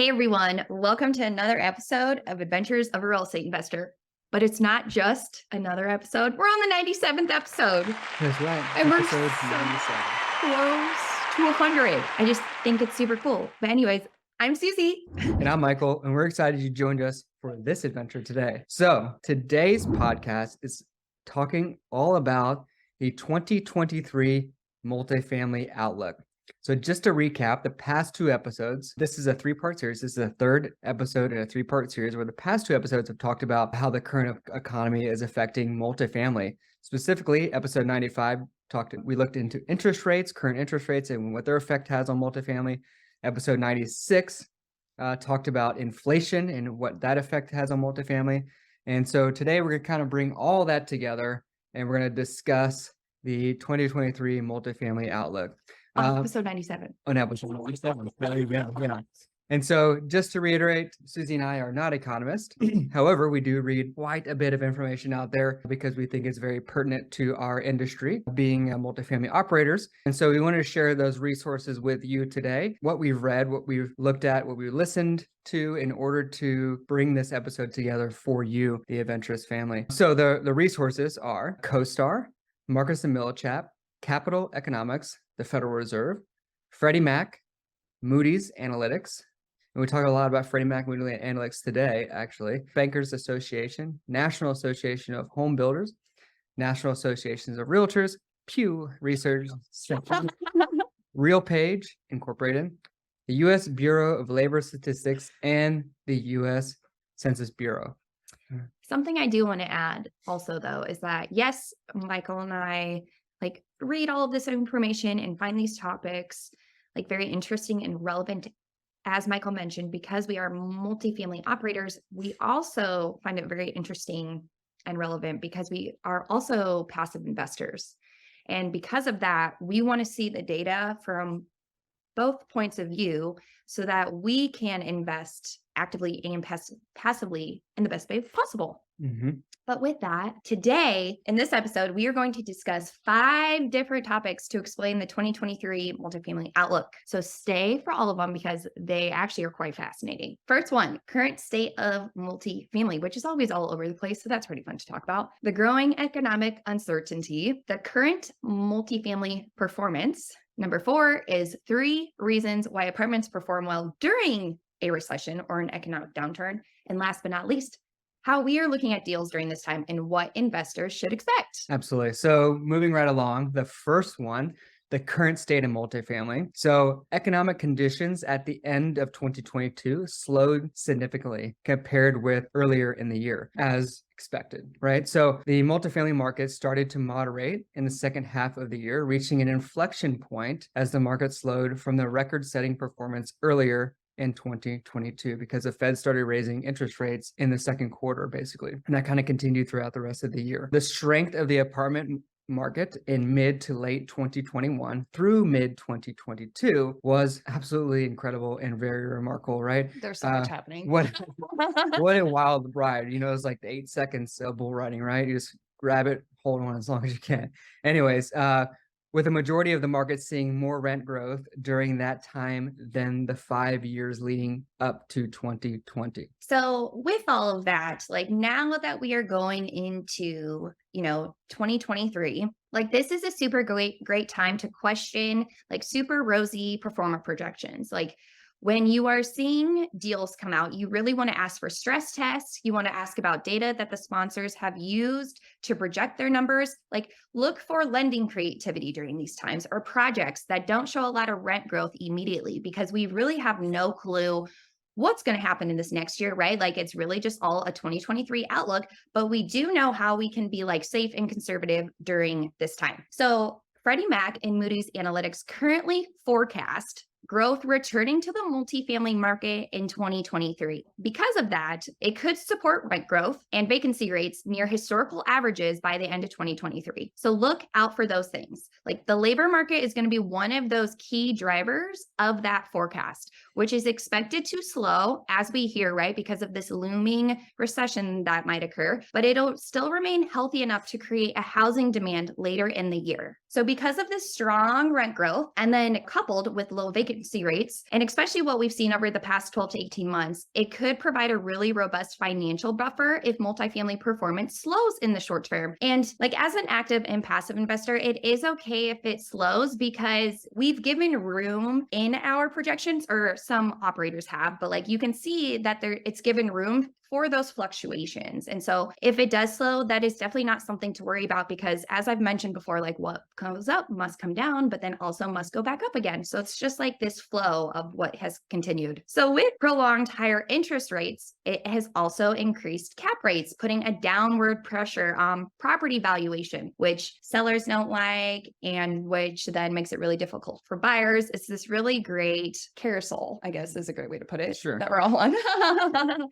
Hey everyone, welcome to another episode of Adventures of a Real Estate Investor. But it's not just another episode. We're on the 97th episode. That's right. And we're Episode so 97. close to 100. I just think it's super cool. But anyways, I'm Susie. And I'm Michael, and we're excited you joined us for this adventure today. So today's podcast is talking all about the 2023 multifamily outlook. So just to recap, the past two episodes, this is a three-part series. This is the third episode in a three-part series where the past two episodes have talked about how the current economy is affecting multifamily. Specifically, episode 95 we looked into interest rates, current interest rates, and what their effect has on multifamily. Episode 96 talked about inflation and what that effect has on multifamily. And so today we're going to kind of bring all that together and we're going to discuss the 2023 multifamily outlook. Episode 97. On episode 97. Yeah. And so just to reiterate, Susie and I are not economists. However, we do read quite a bit of information out there because we think it's very pertinent to our industry, being multifamily operators. And so we wanted to share those resources with you today, what we've read, what we've looked at, what we listened to in order to bring this episode together for you, the adventurous family. So the resources are CoStar, Marcus and Millichap, Capital Economics, the Federal Reserve, Freddie Mac, Moody's Analytics. And we talk a lot about Freddie Mac, Moody's Analytics today, actually. Bankers Association, National Association of Home Builders, National Associations of Realtors, Pew Research, RealPage Incorporated, the U.S. Bureau of Labor Statistics, and the U.S. Census Bureau. Something I do want to add also, though, is that, yes, Michael and I read all of this information and find these topics very interesting and relevant. As Michael mentioned, because we are multifamily operators, we also find it very interesting and relevant because we are also passive investors. And because of that, we want to see the data from both points of view so that we can invest actively and passively in the best way possible. Mm-hmm. But with that, today in this episode, we are going to discuss 5 different topics to explain the 2023 multifamily outlook. So stay for all of them because they actually are quite fascinating. First one, current state of multifamily, which is always all over the place. So that's pretty fun to talk about. The growing economic uncertainty, the current multifamily performance. Number 4 is 3 reasons why apartments perform well during a recession or an economic downturn. And last but not least, how we are looking at deals during this time and what investors should expect. Absolutely. So moving right along, the first one, the current state of multifamily. So economic conditions at the end of 2022 slowed significantly compared with earlier in the year, as expected, right? So the multifamily market started to moderate in the second half of the year, reaching an inflection point as the market slowed from the record-setting performance earlier in 2022 because the Fed started raising interest rates in the second quarter, basically. And that kind of continued throughout the rest of the year. The strength of the apartment market in mid to late 2021 through mid 2022 was absolutely incredible and very remarkable, right? There's so much happening. What a wild ride. It's like the 8 seconds of bull riding, right? You just grab it, hold on as long as you can. Anyways, with a majority of the market seeing more rent growth during that time than the 5 years leading up to 2020. So with all of that, now that we are going into, 2023, this is a super great time to question super rosy performer projections. When you are seeing deals come out, you really want to ask for stress tests. You want to ask about data that the sponsors have used to project their numbers. Look for lending creativity during these times or projects that don't show a lot of rent growth immediately because we really have no clue what's going to happen in this next year, right? It's really just all a 2023 outlook, but we do know how we can be safe and conservative during this time. So Freddie Mac and Moody's Analytics currently forecast growth returning to the multifamily market in 2023. Because of that, it could support rent growth and vacancy rates near historical averages by the end of 2023. So look out for those things. The labor market is going to be one of those key drivers of that forecast. which is expected to slow as we hear, right, because of this looming recession that might occur, but it'll still remain healthy enough to create a housing demand later in the year. So, because of this strong rent growth, and then coupled with low vacancy rates, and especially what we've seen over the past 12 to 18 months, it could provide a really robust financial buffer if multifamily performance slows in the short term. And like as an active and passive investor, it is okay if it slows because we've given room in our projections, or some operators have, but like you can see that it's given room for those fluctuations. And so if it does slow, that is definitely not something to worry about, because as I've mentioned before, like what comes up must come down, but then also must go back up again. So it's just like this flow of what has continued. So with prolonged higher interest rates, it has also increased cap rates, putting a downward pressure on property valuation, which sellers don't like, and which then makes it really difficult for buyers. It's this really great carousel, I guess is a great way to put it, Sure. that we're all on.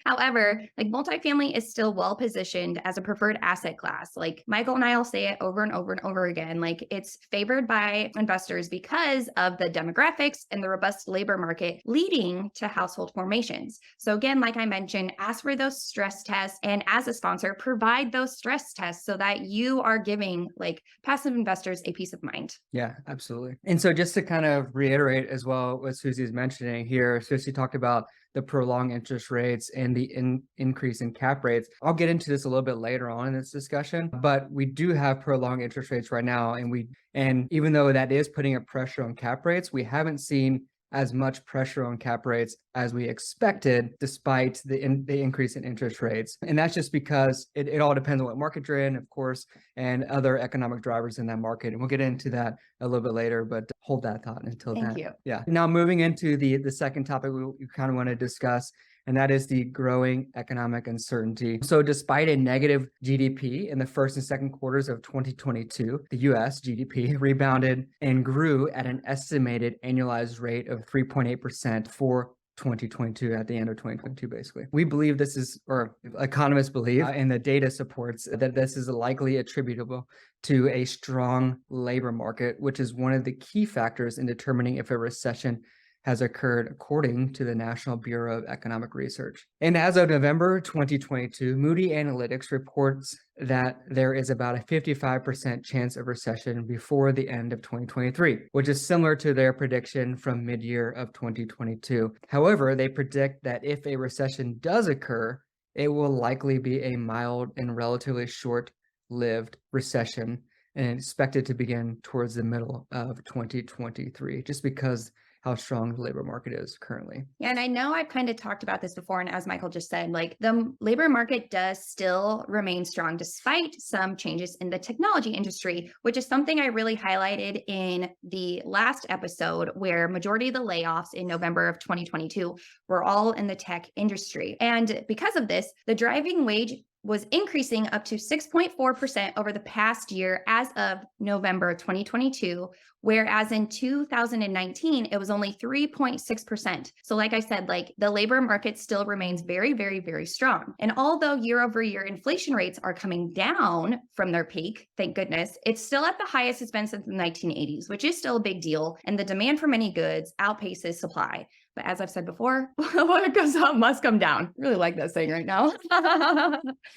However, like multifamily is still well positioned as a preferred asset class. Like Michael and I will say it over and over and over again. Like it's favored by investors because of the demographics and the robust labor market leading to household formations. So again, like I mentioned, ask for those stress tests, and as a sponsor, provide those stress tests so that you are giving like passive investors a peace of mind. Yeah, absolutely. And so just to kind of reiterate as well what Susie's mentioning here, Susie talked about the prolonged interest rates and the increase in cap rates. I'll get into this a little bit later on in this discussion, but we do have prolonged interest rates right now, and even though that is putting a pressure on cap rates, we haven't seen as much pressure on cap rates as we expected, despite the increase in interest rates. And that's just because it all depends on what market you're in, of course, and other economic drivers in that market. And we'll get into that a little bit later, but hold that thought until Thank then. you. Yeah. Now moving into the second topic we kind of want to discuss, and that is the growing economic uncertainty. So despite a negative GDP in the first and second quarters of 2022, the US GDP rebounded and grew at an estimated annualized rate of 3.8% for 2022 at the end of 2022, basically. We believe this is, or economists believe, and the data supports that this is likely attributable to a strong labor market, which is one of the key factors in determining if a recession has occurred, according to the National Bureau of Economic Research. And as of November 2022, Moody Analytics reports that there is about a 55% chance of recession before the end of 2023, which is similar to their prediction from mid-year of 2022. However, they predict that if a recession does occur, it will likely be a mild and relatively short-lived recession, and expected to begin towards the middle of 2023, just because how strong the labor market is currently. Yeah, and I know I've kind of talked about this before, and as Michael just said, like the labor market does still remain strong despite some changes in the technology industry, which is something I really highlighted in the last episode, where majority of the layoffs in November of 2022 were all in the tech industry. And because of this, the driving wage was increasing up to 6.4% over the past year as of November 2022, whereas in 2019, it was only 3.6%. So like I said, like the labor market still remains very, very, very strong. And although year over year inflation rates are coming down from their peak, thank goodness, it's still at the highest it's been since the 1980s, which is still a big deal. And the demand for many goods outpaces supply. But as I've said before, what goes up must come down. Really like that saying right now.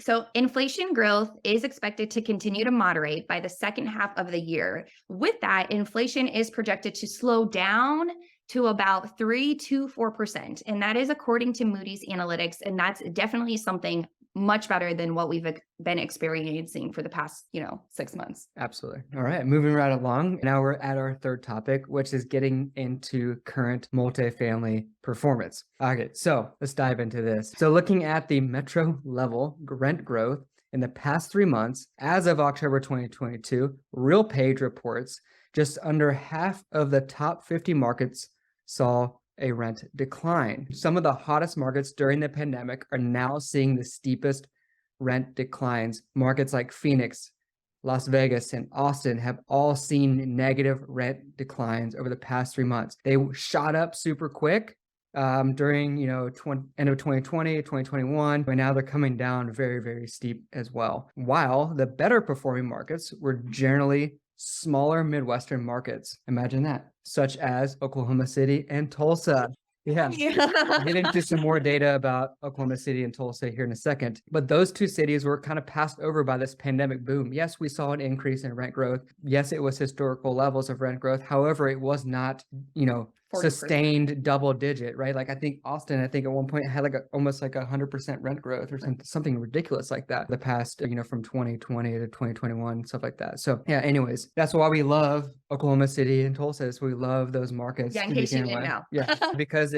So inflation growth is expected to continue to moderate by the second half of the year. With that, inflation is projected to slow down to about 3 to 4%. And that is according to Moody's Analytics. And that's definitely something much better than what we've been experiencing for the past, 6 months. Absolutely. All right, moving right along. Now we're at our third topic, which is getting into current multifamily performance. Okay, so let's dive into this. So looking at the metro level rent growth in the past 3 months, as of October 2022, RealPage reports just under half of the top 50 markets saw a rent decline. Some of the hottest markets during the pandemic are now seeing the steepest rent declines. Markets like Phoenix, Las Vegas, and Austin have all seen negative rent declines over the past 3 months. They shot up super quick during end of 2020, 2021, but now they're coming down very, very steep as well. While the better performing markets were generally smaller Midwestern markets. Imagine that, such as Oklahoma City and Tulsa. Yeah. We'll get into some more data about Oklahoma City and Tulsa here in a second. But those two cities were kind of passed over by this pandemic boom. Yes, we saw an increase in rent growth. Yes, it was historical levels of rent growth. However, it was not, 40%. sustained double digit, right? Like I think Austin, at one point had almost like 100% rent growth or something ridiculous like that the past, from 2020 to 2021, stuff like that. So yeah, anyways, that's why we love Oklahoma City and Tulsa. We love those markets Yeah, in to case you begin didn't with. know. Yeah, because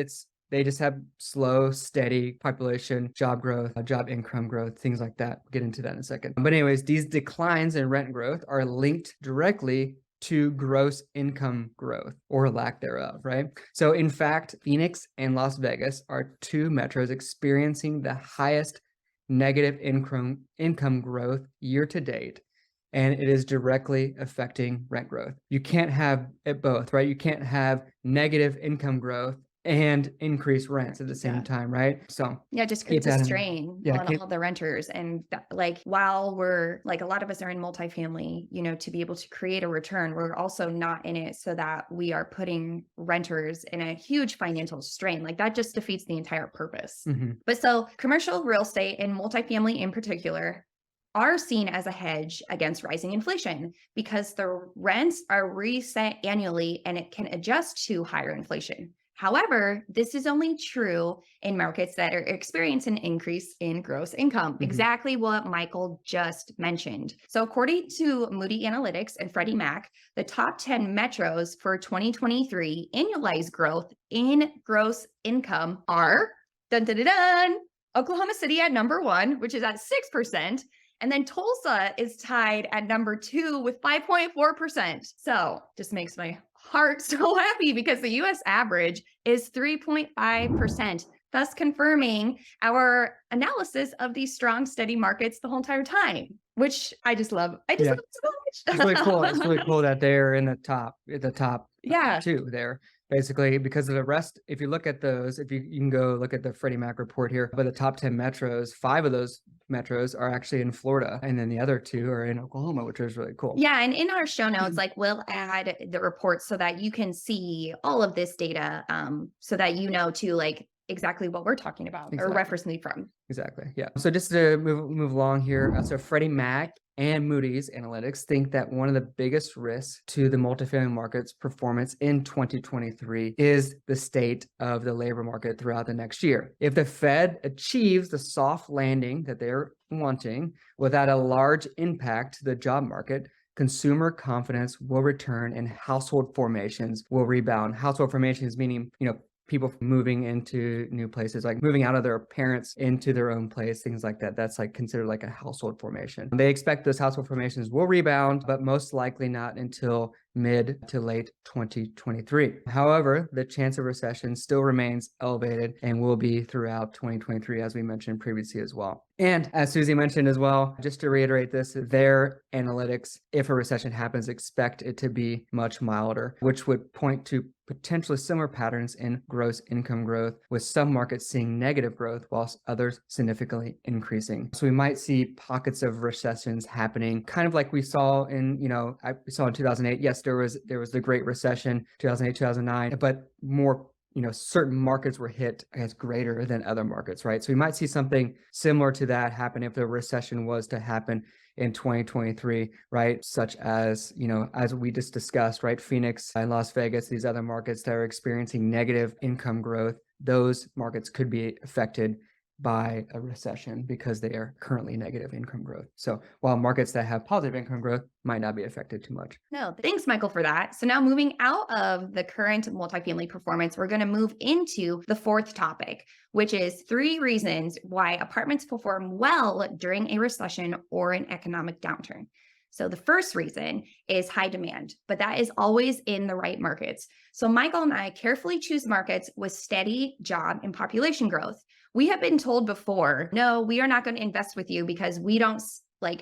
they just have slow, steady population, job growth, job income growth, things like that. We'll get into that in a second. But anyways, these declines in rent growth are linked directly to gross income growth or lack thereof, right? So in fact, Phoenix and Las Vegas are two metros experiencing the highest negative income growth year to date, and it is directly affecting rent growth. You can't have it both, right? You can't have negative income growth and increase rents at the same time, right? So Yeah, it just keep creates a that in mind. strain Yeah, on all the renters. And like, while we're like, a lot of us are in multifamily, to be able to create a return, we're also not in it so that we are putting renters in a huge financial strain. Like, that just defeats the entire purpose. But so commercial real estate and multifamily in particular are seen as a hedge against rising inflation because the rents are reset annually and it can adjust to higher inflation. However, this is only true in markets that are experiencing an increase in gross income, exactly what Michael just mentioned. So according to Moody Analytics and Freddie Mac, the top 10 metros for 2023 annualized growth in gross income are dun, dun, dun, dun, Oklahoma City at number 1, which is at 6%. And then Tulsa is tied at number 2 with 5.4%. So just makes my heart so happy because the US average is 3.5%, thus confirming our analysis of these strong, steady markets the whole entire time, which I just love. I just love it so much. It's really cool. It's really cool that they're in the top Yeah. two there, basically, because of the rest. If you look at those, if you can go look at the Freddie Mac report here, but the top 10 metros, 5 of those metros are actually in Florida, and then the other 2 are in Oklahoma, which is really cool. Yeah, and in our show notes, like, we'll add the report so that you can see all of this data, so that too, like, exactly what we're talking about or referencing from. Exactly. Yeah. So just to move along here, so Freddie Mac and Moody's Analytics think that one of the biggest risks to the multifamily market's performance in 2023 is the state of the labor market throughout the next year. If the Fed achieves the soft landing that they're wanting without a large impact to the job market, consumer confidence will return and household formations will rebound. Household formations meaning, people moving into new places, like moving out of their parents into their own place, things like that. That's like considered like a household formation. They expect those household formations will rebound, but most likely not until mid to late 2023. However, the chance of recession still remains elevated and will be throughout 2023, as we mentioned previously as well. And as Susie mentioned as well, just to reiterate this, their analytics, if a recession happens, expect it to be much milder, which would point to potentially similar patterns in gross income growth, with some markets seeing negative growth whilst others significantly increasing. So we might see pockets of recessions happening, kind of like we saw in, we saw in 2008. Yes, there was the Great Recession, 2008, 2009, but more, certain markets were hit, I guess, greater than other markets, right? So we might see something similar to that happen if the recession was to happen in 2023, right? Such as, as we just discussed, right? Phoenix and Las Vegas, these other markets that are experiencing negative income growth, those markets could be affected by a recession because they are currently negative income growth. So while markets that have positive income growth might not be affected too much. No, thanks, Michael, for that. So now, moving out of the current multifamily performance, we're going to move into the 4th topic, which is 3 reasons why apartments perform well during a recession or an economic downturn. So the first reason is high demand, but that is always in the right markets. So Michael and I carefully choose markets with steady job and population growth. We have been told before, no, we are not going to invest with you because we don't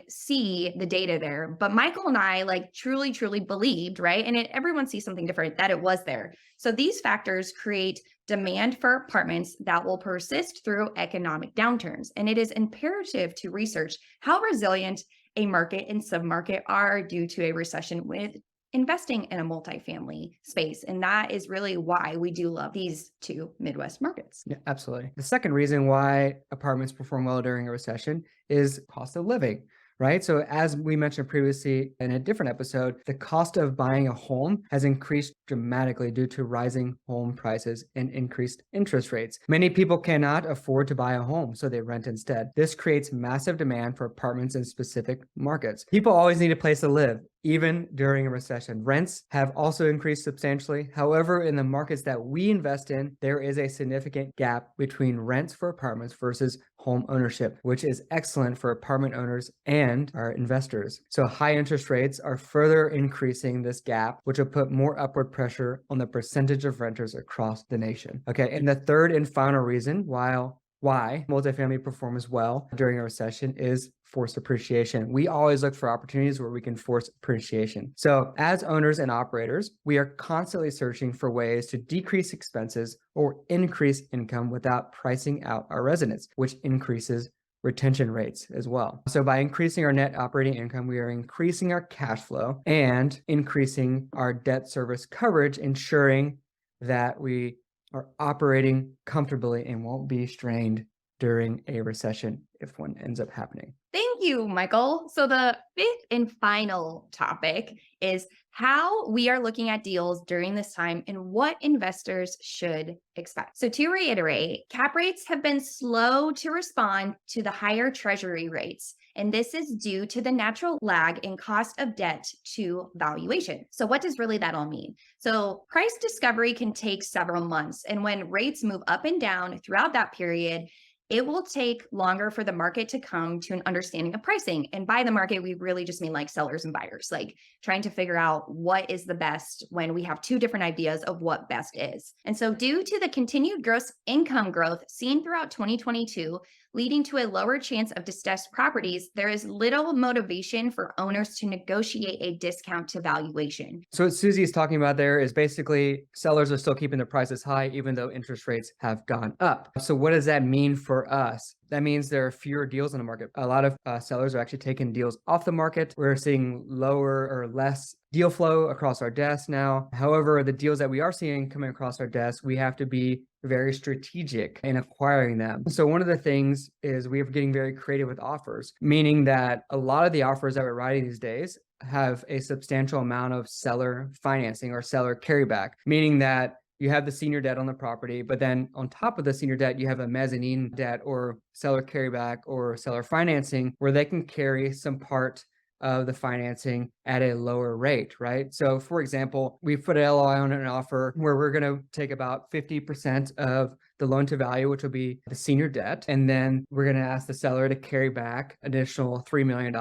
see the data there. But Michael and I truly believed, right? And everyone sees something different, that it was there. So these factors create demand for apartments that will persist through economic downturns. And it is imperative to research how resilient a market and submarket are due to a recession with investing in a multifamily space. And that is really why we do love these two Midwest markets. Yeah, absolutely. The second reason why apartments perform well during a recession is cost of living, right? So, as we mentioned previously in a different episode, the cost of buying a home has increased dramatically due to rising home prices and increased interest rates. Many people cannot afford to buy a home, so they rent instead. This creates massive demand for apartments in specific markets. People always need a place to live, even during a recession. Rents have also increased substantially. However, in the markets that we invest in, there is a significant gap between rents for apartments versus home ownership, which is excellent for apartment owners and our investors. So high interest rates are further increasing this gap, which will put more upward pressure on the percentage of renters across the nation. Okay, and the third and final reason why multifamily performs well during a recession is forced appreciation. We always look for opportunities where we can force appreciation. So, as owners and operators, we are constantly searching for ways to decrease expenses or increase income without pricing out our residents, which increases retention rates as well. So by increasing our net operating income, we are increasing our cash flow and increasing our debt service coverage, ensuring that we are operating comfortably and won't be strained during a recession if one ends up happening. Thank you, Michael. So, the fifth and final topic is how we are looking at deals during this time and what investors should expect. So, to reiterate, cap rates have been slow to respond to the higher treasury rates. And this is due to the natural lag in cost of debt to valuation. So, what does really that all mean? So, price discovery can take several months. And when rates move up and down throughout that period, it will take longer for the market to come to an understanding of pricing. And by the market, we really just mean like sellers and buyers, like trying to figure out what is the best when we have two different ideas of what best is. And so, due to the continued gross income growth seen throughout 2022, leading to a lower chance of distressed properties, there is little motivation for owners to negotiate a discount to valuation. So what Susie is talking about there is basically sellers are still keeping their prices high, even though interest rates have gone up. So what does that mean for us? That means there are fewer deals in the market. A lot of sellers are actually taking deals off the market. We're seeing lower or less deal flow across our desk now. However, the deals that we are seeing coming across our desk, we have to be very strategic in acquiring them. So one of the things is we are getting very creative with offers, meaning that a lot of the offers that we're writing these days have a substantial amount of seller financing or seller carryback, meaning that you have the senior debt on the property, but then on top of the senior debt, you have a mezzanine debt or seller carryback or seller financing where they can carry some part of the financing at a lower rate, right? So for example, we put an LOI on an offer where we're going to take about 50% of the loan to value, which will be the senior debt. And then we're going to ask the seller to carry back additional $3 million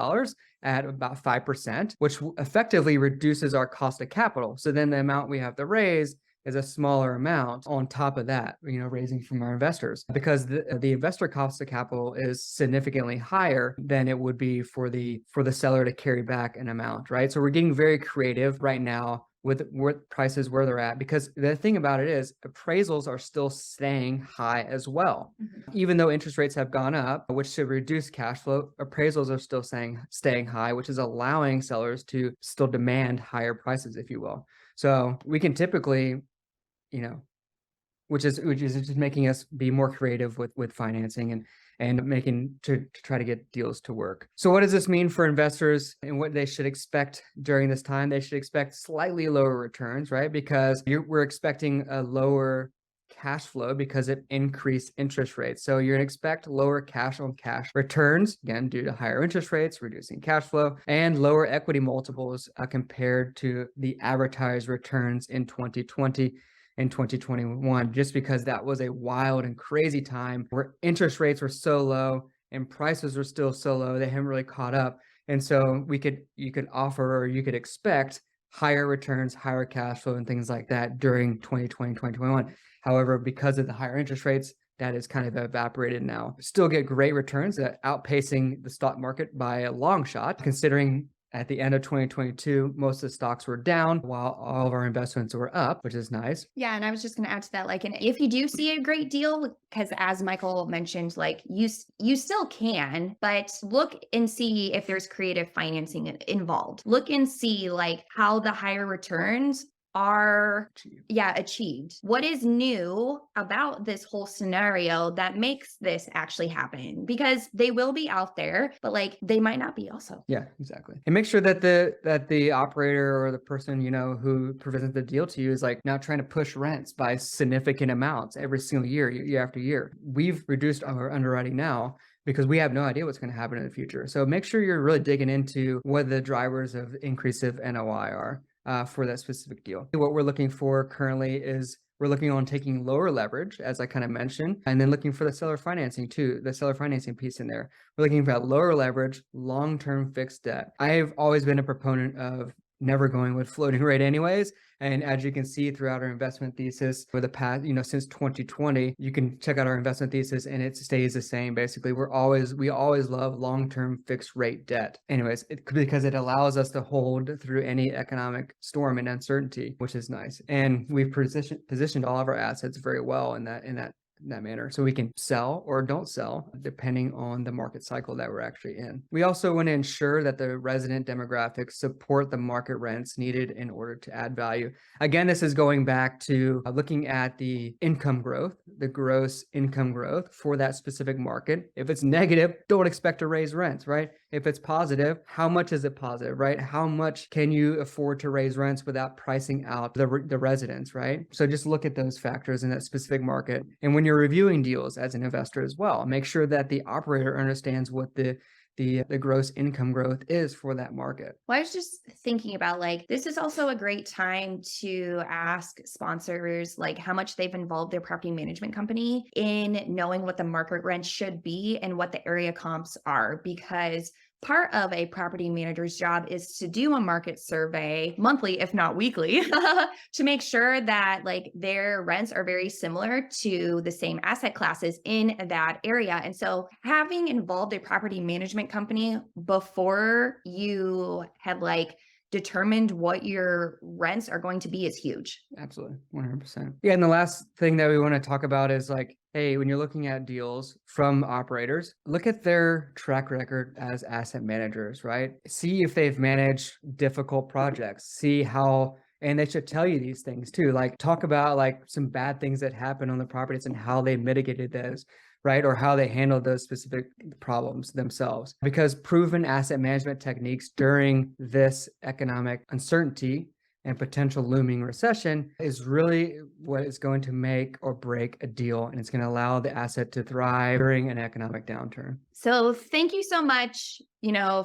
at about 5%, which effectively reduces our cost of capital. So then the amount we have to raise is a smaller amount on top of that, raising from our investors, because the investor cost of capital is significantly higher than it would be for the seller to carry back an amount, right? So we're getting very creative right now with prices where they're at, because the thing about it is appraisals are still staying high as well. Even though interest rates have gone up, which should reduce cash flow, appraisals are still staying high, which is allowing sellers to still demand higher prices, if you will. So we can typically, which is just making us be more creative with financing and making to try to get deals to work. So what does this mean for investors and what they should expect during this time? They should expect slightly lower returns, right? Because we're expecting a lower cash flow because of increased interest rates. So you're going to expect lower cash on cash returns, again, due to higher interest rates, reducing cash flow, and lower equity multiples compared to the advertised returns in 2020 and 2021, just because that was a wild and crazy time where interest rates were so low and prices were still so low, they haven't really caught up. And so you could offer, or you could expect higher returns, higher cash flow, and things like that during 2020, 2021. However, because of the higher interest rates, that is kind of evaporated now. Still get great returns, outpacing the stock market by a long shot, considering At the end of 2022, most of the stocks were down while all of our investments were up, which is nice. Yeah, and I was just going to add to that, like, and if you do see a great deal, because as Michael mentioned, like you still can, but look and see if there's creative financing involved. Look and see like how the higher returns are achieved. What is new about this whole scenario that makes this actually happen? Because they will be out there, but like they might not be also. Yeah, exactly. And make sure that the operator or the person, who presents the deal to you is like not trying to push rents by significant amounts every single year after year. We've reduced our underwriting now because we have no idea what's going to happen in the future. So make sure you're really digging into what the drivers of increase of NOI are for that specific deal. What we're looking for currently is we're looking on taking lower leverage, as I kind of mentioned, and then looking for the seller financing too, the seller financing piece in there. We're looking for that lower leverage, long-term fixed debt. I've always been a proponent of never going with floating rate anyways. And as you can see throughout our investment thesis for the past, since 2020, you can check out our investment thesis and it stays the same. Basically, we always love long-term fixed rate debt. Anyways, because it allows us to hold through any economic storm and uncertainty, which is nice. And we've positioned all of our assets very well in that manner. So we can sell or don't sell depending on the market cycle that we're actually in. We also want to ensure that the resident demographics support the market rents needed in order to add value. Again, this is going back to looking at the income growth, the gross income growth for that specific market. If it's negative, don't expect to raise rents, right? If it's positive, how much is it positive, right? How much can you afford to raise rents without pricing out the residents, right? So just look at those factors in that specific market. And when you're reviewing deals as an investor as well, make sure that the operator understands what the gross income growth is for that market. Well, I was just thinking about like, this is also a great time to ask sponsors like how much they've involved their property management company in knowing what the market rent should be and what the area comps are, because part of a property manager's job is to do a market survey monthly, if not weekly, to make sure that like their rents are very similar to the same asset classes in that area. And so having involved a property management company before you have like determined what your rents are going to be is huge. Absolutely. 100%. Yeah. And the last thing that we want to talk about is like, hey, when you're looking at deals from operators, look at their track record as asset managers, right? See if they've managed difficult projects, see how, and they should tell you these things too. Like talk about like some bad things that happened on the properties and how they mitigated those, right? Or how they handled those specific problems themselves. Because proven asset management techniques during this economic uncertainty and potential looming recession is really what is going to make or break a deal. And it's going to allow the asset to thrive during an economic downturn. So thank you so much,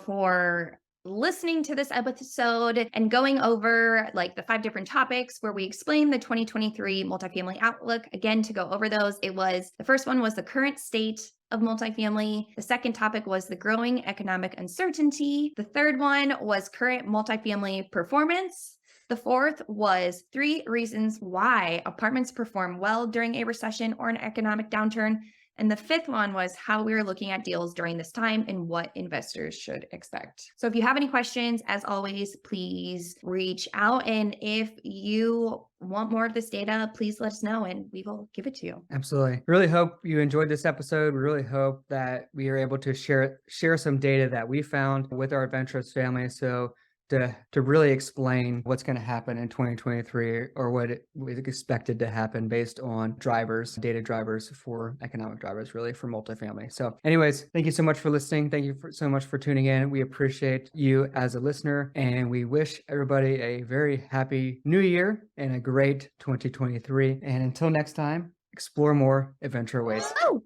for listening to this episode and going over like the 5 different topics where we explain the 2023 multifamily outlook. Again, to go over those, the first one was the current state of multifamily. The second topic was the growing economic uncertainty. The third one was current multifamily performance. The fourth was 3 reasons why apartments perform well during a recession or an economic downturn. And the fifth one was how we are looking at deals during this time and what investors should expect. So if you have any questions, as always, please reach out. And if you want more of this data, please let us know and we will give it to you. Absolutely. Really hope you enjoyed this episode. We really hope that we are able to share some data that we found with our adventurous family. So to really explain what's going to happen in 2023 or what we expected to happen based on data drivers for economic drivers, really for multifamily. So anyways, thank you so much for listening. Thank you so much for tuning in. We appreciate you as a listener and we wish everybody a very happy new year and a great 2023. And until next time, explore more, adventure awaits. Oh!